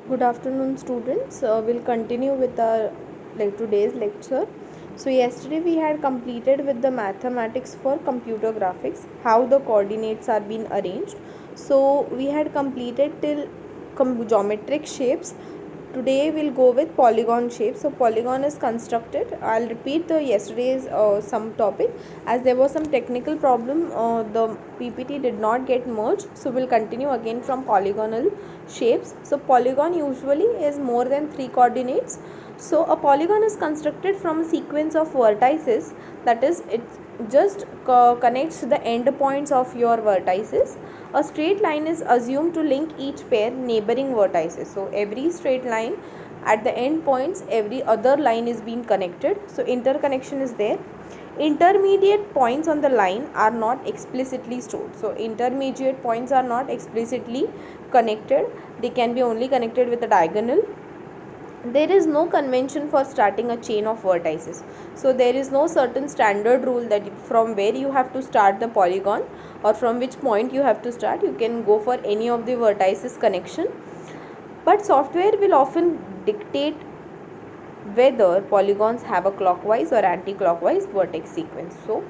Good afternoon, students. We'll continue with our today's lecture. So yesterday we had completed with the mathematics for computer graphics, how the coordinates are being arranged. So we had completed till geometric shapes. Today we'll go with polygon shapes. So polygon is constructed. I'll repeat the yesterday's some topic as there was some technical problem. The PPT did not get merged. So we'll continue again from polygonal shapes. So polygon usually is more than 3 coordinates. So a polygon is constructed from a sequence of vertices, that is it just connects the end points of your vertices. A straight line is assumed to link each pair neighboring vertices. So every straight line at the end points, every other line is being connected. So interconnection is there. Intermediate points on the line are not explicitly stored. So intermediate points are not explicitly connected. They can be only connected with a diagonal. There is no convention for starting a chain of vertices. So there is no certain standard rule that from where you have to start the polygon or from which point you have to start. You can go for any of the vertices connection, but software will often dictate whether polygons have a clockwise or anti-clockwise vertex sequence. So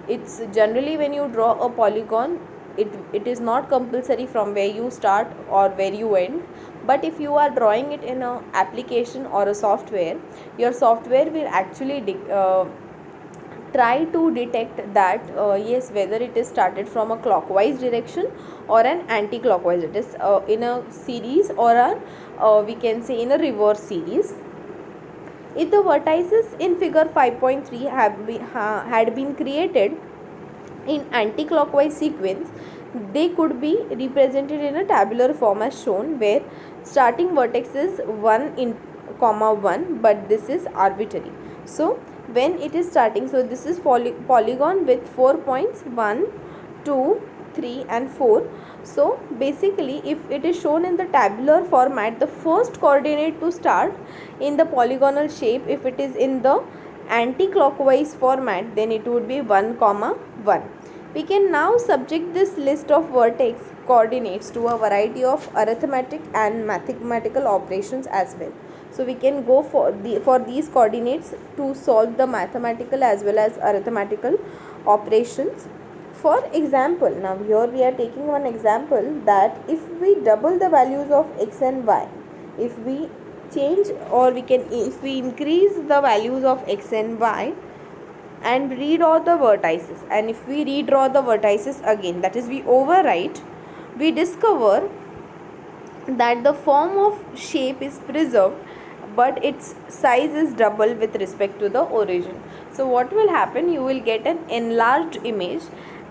it's generally when you draw a polygon, it is not compulsory from where you start or where you end, but if you are drawing it in a application or a software, your software will actually try to detect that yes, whether it is started from a clockwise direction or an anti-clockwise, it is in a series or a we can say in a reverse series. If the vertices in figure 5.3 had been created in anti-clockwise sequence, they could be represented in a tabular form as shown, where starting vertex is 1 in comma 1, but this is arbitrary. So when it is starting, so this is polygon with 4 points, 1 2 3 and 4. So basically if it is shown in the tabular format, the first coordinate to start in the polygonal shape, if it is in the anti-clockwise format, then it would be 1 comma 1. We can now subject this list of vertex coordinates to a variety of arithmetic and mathematical operations as well. So we can go for these coordinates to solve the mathematical as well as arithmetical operations. For example, now here we are taking one example that if we double the values of x and y, if we change or if we increase the values of x and y and redraw the vertices, and if we redraw the vertices again, that is we overwrite, we discover that the form of shape is preserved but its size is double with respect to the origin. So what will happen, you will get an enlarged image.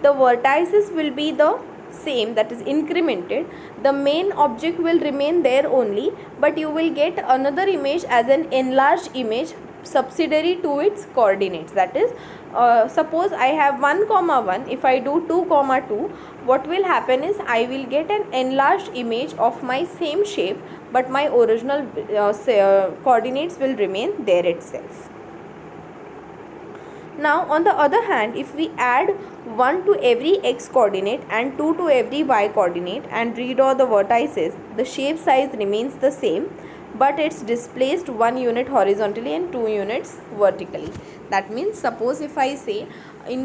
The vertices will be the same, that is incremented. The main object will remain there only, but you will get another image as an enlarged image subsidiary to its coordinates. That is suppose I have 1 comma 1, if I do 2 comma 2, what will happen is I will get an enlarged image of my same shape, but my original coordinates will remain there itself. Now on the other hand, if we add 1 to every x coordinate and 2 to every y coordinate and redraw the vertices, the shape size remains the same, but it's displaced 1 unit horizontally and 2 units vertically. That means suppose if I say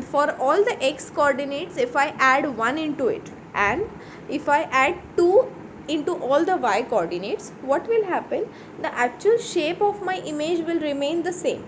for all the x coordinates, if I add 1 into it and if I add 2 into all the y coordinates, what will happen? The actual shape of my image will remain the same,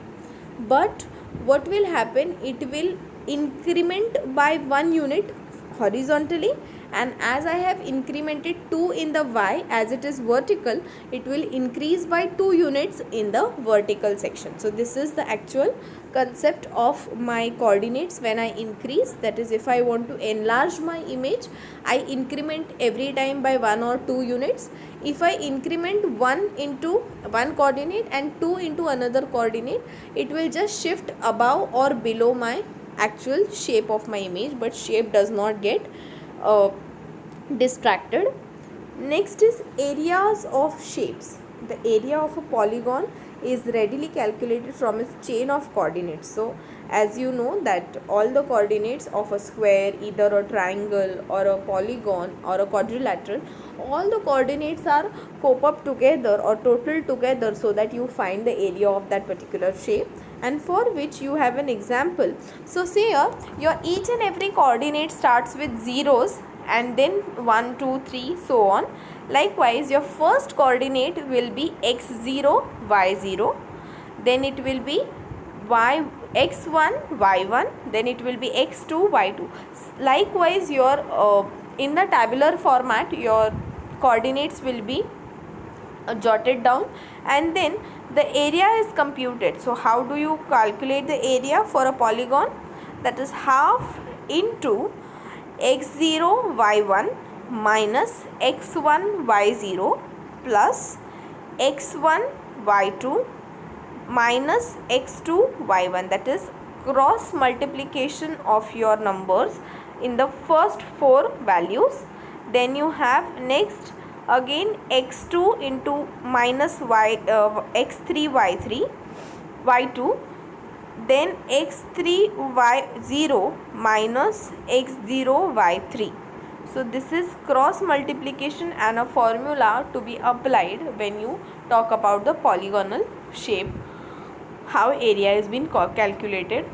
but what will happen, it will increment by 1 unit horizontally, and as I have incremented 2 in the y as it is vertical, it will increase by 2 units in the vertical section. So this is the actual concept of my coordinates when I increase, that is if I want to enlarge my image, I increment every time by 1 or 2 units. If I increment 1 into one coordinate and 2 into another coordinate, it will just shift above or below my actual shape of my image, but shape does not get distracted. Next is areas of shapes. The area of a polygon is readily calculated from its chain of coordinates. So as you know that all the coordinates of a square, either a triangle or a polygon or a quadrilateral, all the coordinates are cope up together or total together so that you find the area of that particular shape, and for which you have an example. So say here your each and every coordinate starts with zeros and then 1 2 3 so on. Likewise your first coordinate will be x0 y0, then it will be y x1 y1, then it will be x2 y2. Likewise your in the tabular format your coordinates will be jotted down, and then the area is computed. So how do you calculate the area for a polygon? That is half into x0 y1 minus x1 y0 plus x1 y2 minus x2 y1. That is cross multiplication of your numbers in the first four values. Then you have next again x2 into minus x3 y3 y2, then x3 y0 minus x0 y3. So this is cross multiplication and a formula to be applied when you talk about the polygonal shape, how area is being calculated.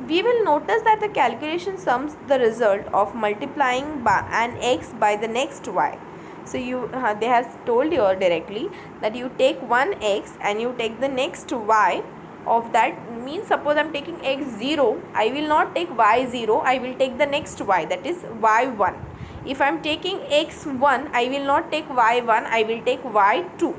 We will notice that the calculation sums the result of multiplying by an x by the next y. So they have told you directly that you take one x and you take the next y of that. Means suppose I am taking x0, I will not take y0, I will take the next y, that is y1. If I am taking x1, I will not take y1, I will take y2.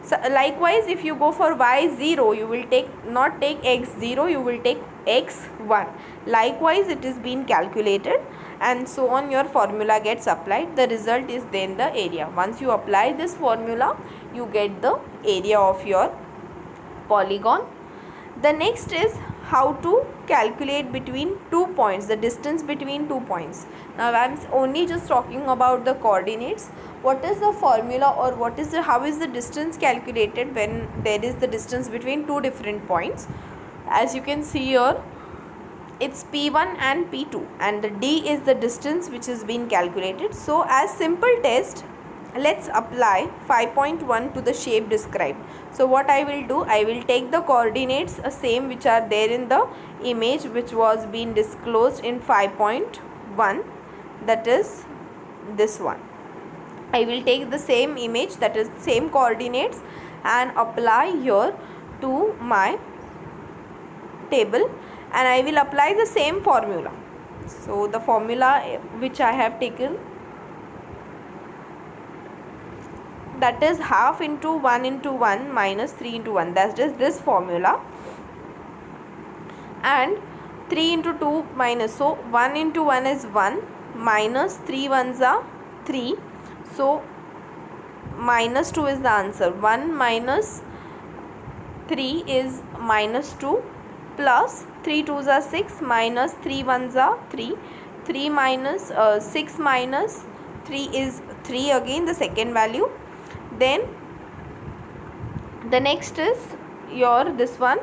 So likewise if you go for y0, you will not take x0, you will take x1. Likewise it is being calculated, and so on your formula gets applied. The result is then the area. Once you apply this formula, you get the area of your polygon. The next is how to calculate between 2 points, the distance between 2 points. Now I am only just talking about the coordinates. What is the formula, or how is the distance calculated when there is the distance between two different points? As you can see here, it's P1 and P2, and the D is the distance which is being calculated. So as simple test, let's apply 5.1 to the shape described. So what I will do, I will take the coordinates same which are there in the image which was being disclosed in 5.1, that is this one. I will take the same image, that is same coordinates, and apply here to my table, and I will apply the same formula. So the formula which I have taken, that is half into 1 into 1 minus 3 into 1, that is this formula, and 3 into 2 minus, so 1 into 1 is 1 minus 3 ones are 3, so minus 2 is the answer. 1 minus 3 is minus 2 plus 3 2s are 6 minus 3 ones are 3. 3 minus 6 minus 3 is 3 again, the second value. Then the next is your this one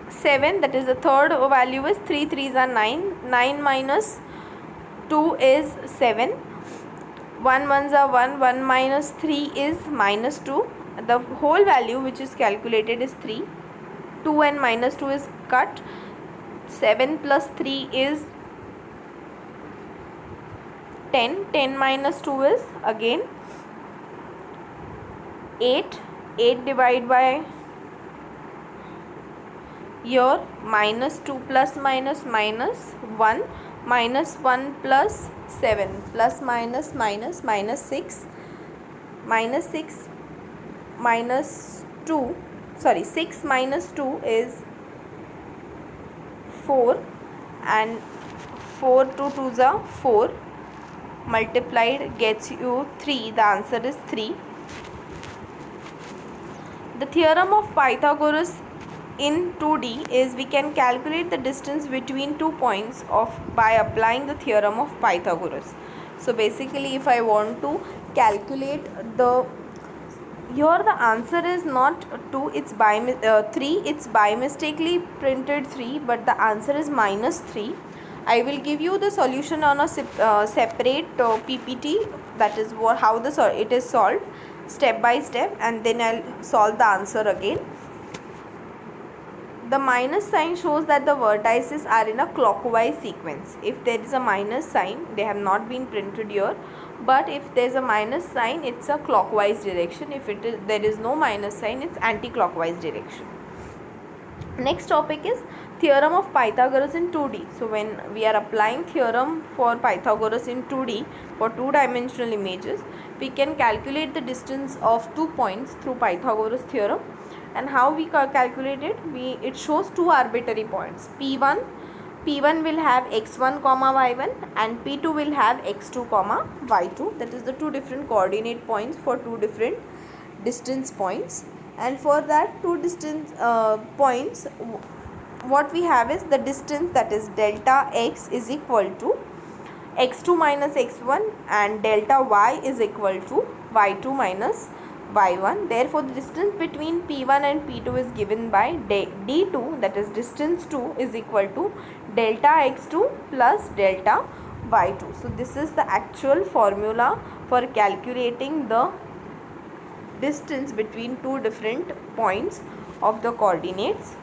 7, that is the third value is 3 3s are 9. 9 minus 2 is 7. 1 ones are 1. 1 minus 3 is minus 2. The whole value which is calculated is 3. 2 and minus 2 is cut. 7 plus 3 is 10. 10 minus 2 is again 8. 8 divided by your minus 2 plus minus minus 1 minus 1 plus 7 plus minus minus minus 6 minus 6 minus 2, sorry 6 minus 2 is 4, and 4 to 2s are 4, multiplied gets you 3. The answer is 3. The theorem of Pythagoras in 2D is we can calculate the distance between 2 points by applying the theorem of Pythagoras. So basically if I want to calculate the Here the answer is not 2, it's 3, it's by mistakenly printed 3, but the answer is -3. I will give you the solution on a separate PPT, that is how it is solved step by step, and then I'll solve the answer again. The minus sign shows that the vertices are in a clockwise sequence. If there is a minus sign, they have not been printed here, but if there is a minus sign, it's a clockwise direction. If there is no minus sign, it's anti-clockwise direction. Next topic is theorem of Pythagoras in 2D. So when we are applying theorem for Pythagoras in 2D for two-dimensional images, we can calculate the distance of 2 points through Pythagoras theorem. And how we calculate it? It shows two arbitrary points. P1 will have x1 comma y1, and P2 will have x2 comma y2. That is the two different coordinate points for two different distance points. And for that two distance points, what we have is the distance, that is delta x is equal to x2 minus x1, and delta y is equal to y2 minus y1. Therefore the distance between P1 and P2 is given by d2, that is distance 2 is equal to delta x2 plus delta y2. So this is the actual formula for calculating the distance between two different points of the coordinates.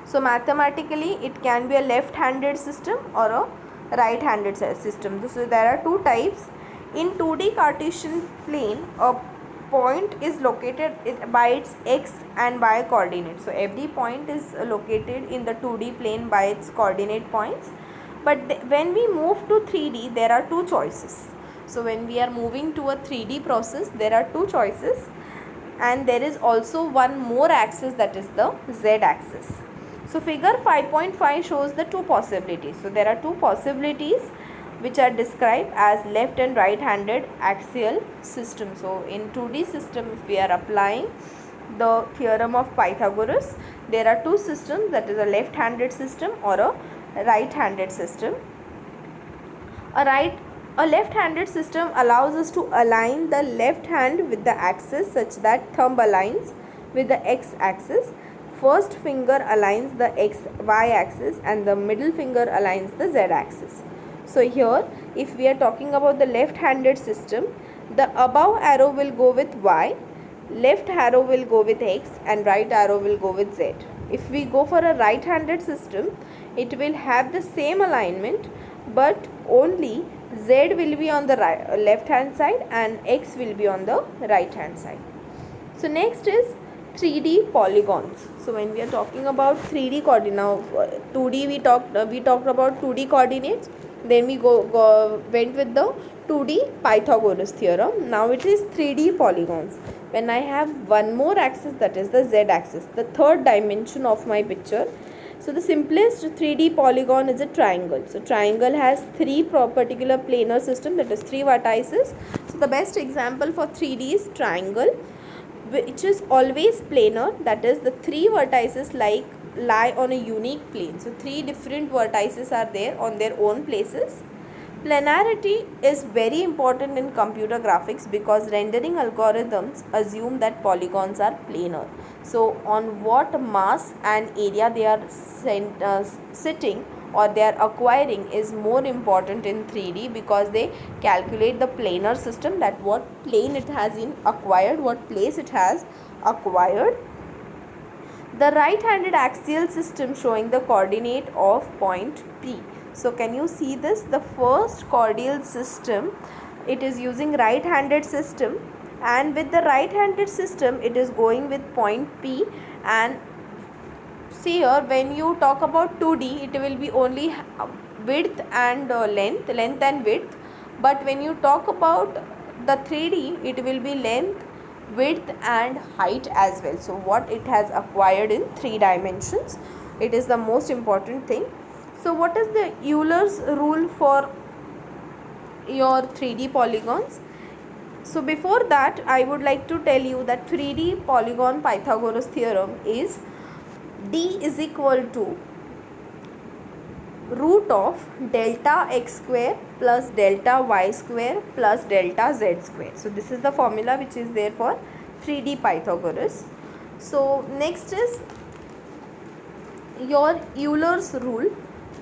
So mathematically it can be a left-handed system or a right-handed system. So there are two types. In 2D Cartesian plane, a point is located by its x and y coordinates. So every point is located in the 2D plane by its coordinate points. But when we move to 3D, there are two choices. So when we are moving to a 3D process, there are two choices, and there is also one more axis, that is the z axis. So figure 5.5 shows the two possibilities. So there are two possibilities which are described as left and right handed axial system. So in 2D system, if we are applying the theorem of Pythagoras, there are two systems, that is a left handed system or a right handed system. A left-handed system allows us to align the left hand with the axis such that thumb aligns with the x-axis, first finger aligns the y axis, and the middle finger aligns the z-axis. So here, if we are talking about the left-handed system, the above arrow will go with y, left arrow will go with x, and right arrow will go with z. If we go for a right-handed system, it will have the same alignment, but only z will be on the left hand side and x will be on the right hand side. So next is 3D polygons. So when we are talking about 3D coordinates, now 2D we talked about 2D coordinates, then we went with the 2D Pythagoras theorem. Now it is 3D polygons. When I have one more axis, that is the z axis, the third dimension of my picture. So the simplest 3D polygon is a triangle. So triangle has three particular planar system, that is three vertices. So the best example for 3D is triangle, which is always planar, that is the three vertices lie on a unique plane. So three different vertices are there on their own places. Planarity is very important in computer graphics because rendering algorithms assume that polygons are planar. So on what mass and area they are sitting or they are acquiring is more important in 3D, because they calculate the planar system, that what plane it has acquired, what place it has acquired. The right-handed axial system showing the coordinate of point P. So can you see this? The first coordinate system, it is using right-handed system, and with the right-handed system it is going with point P. And see here, when you talk about 2D, it will be only width and length and width, but when you talk about the 3D, it will be length, width and height as well. So what it has acquired in 3 dimensions, it is the most important thing. So what is the Euler's rule for your 3D polygons? So before that, I would like to tell you that 3D polygon Pythagoras theorem is D is equal to root of delta x square plus delta y square plus delta z square. So this is the formula which is there for 3D Pythagoras. So next is your Euler's rule.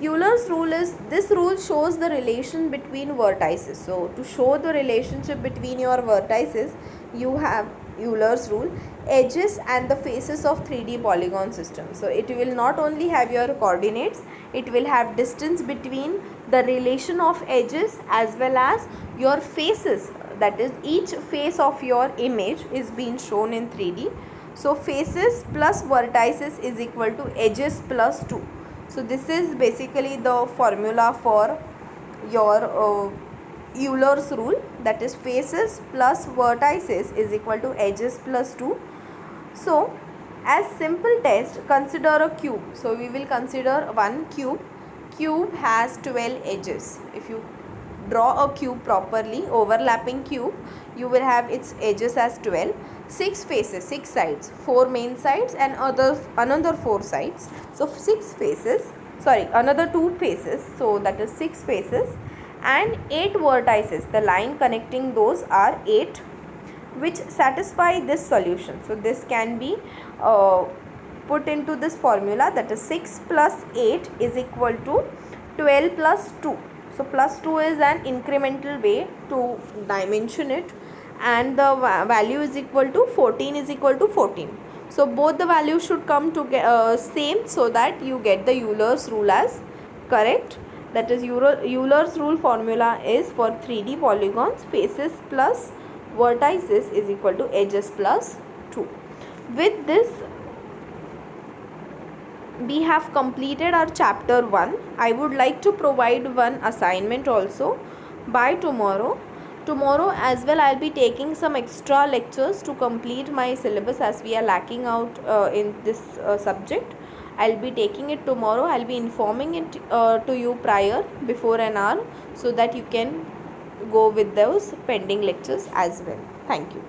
Euler's rule is, this rule shows the relation between vertices. So to show the relationship between your vertices, you have Euler's rule, edges and the faces of 3D polygon system. So it will not only have your coordinates, it will have distance between the relation of edges as well as your faces, that is each face of your image is being shown in 3D. So faces plus vertices is equal to edges plus 2. So this is basically the formula for your Euler's rule, that is faces plus vertices is equal to edges plus 2. So as simple test, consider a cube. So we will consider one cube. Cube has 12 edges. If you draw a cube properly, overlapping cube, you will have its edges as 12. 6 faces, 6 sides, 4 main sides and another 4 sides. So 6 faces, another 2 faces, so that is 6 faces, and 8 vertices. The line connecting those are 8, which satisfy this solution. So this can be put into this formula, that is 6 plus 8 is equal to 12 plus 2. So plus 2 is an incremental way to dimension it, and the value is equal to 14 is equal to 14. So both the values should come to same, so that you get the Euler's rule as correct. That is Euler's rule formula is for 3D polygons, faces plus vertices is equal to edges plus 2. With this we have completed our chapter 1. I would like to provide one assignment also by tomorrow. Tomorrow as well I'll be taking some extra lectures to complete my syllabus, as we are lacking out in this subject. I'll be taking it tomorrow. I'll be informing it to you prior, before an hour, so that you can go with those pending lectures as well. Thank you.